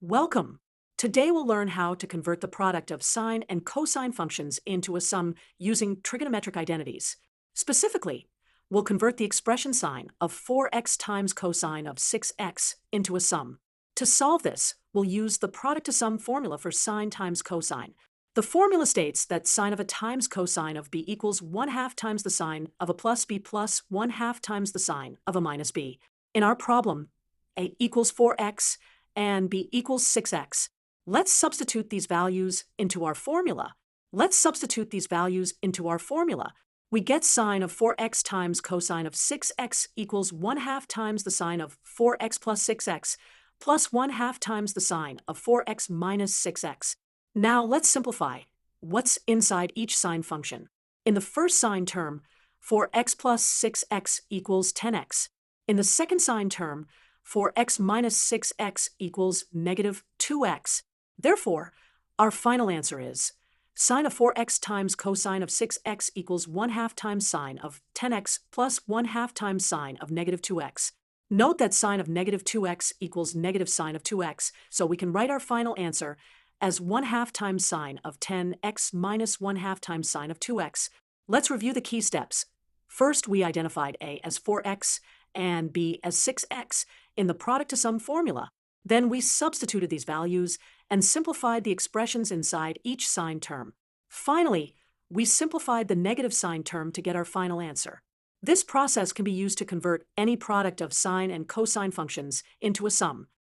Welcome! Today we'll learn how to convert the product of sine and cosine functions into a sum using trigonometric identities. Specifically, we'll convert the expression sign of 4x times cosine of 6x into a sum. To solve this, we'll use the product to sum formula for sine times cosine. The formula states that sine of a times cosine of b equals 1/2 times the sine of a plus b plus 1/2 times the sine of a minus b. In our problem, a equals 4x and b equals 6x. Let's substitute these values into our formula. We get sine of 4x times cosine of 6x equals 1/2 times the sine of 4x plus 6x plus 1/2 times the sine of 4x minus 6x. Now let's simplify. What's inside each sine function? In the first sine term, 4x plus 6x equals 10x. In the second sine term, 4x minus 6x equals negative 2x. Therefore, our final answer is sine of 4x times cosine of 6x equals 1/2 times sine of 10x plus 1/2 times sine of negative 2x. Note that sine of negative 2x equals negative sine of 2x, so we can write our final answer as 1/2 times sine of 10x minus 1/2 times sine of 2x. Let's review the key steps. First, we identified a as 4x and b as 6x in the product to sum formula. Then we substituted these values and simplified the expressions inside each sine term. Finally, we simplified the negative sine term to get our final answer. This process can be used to convert any product of sine and cosine functions into a sum.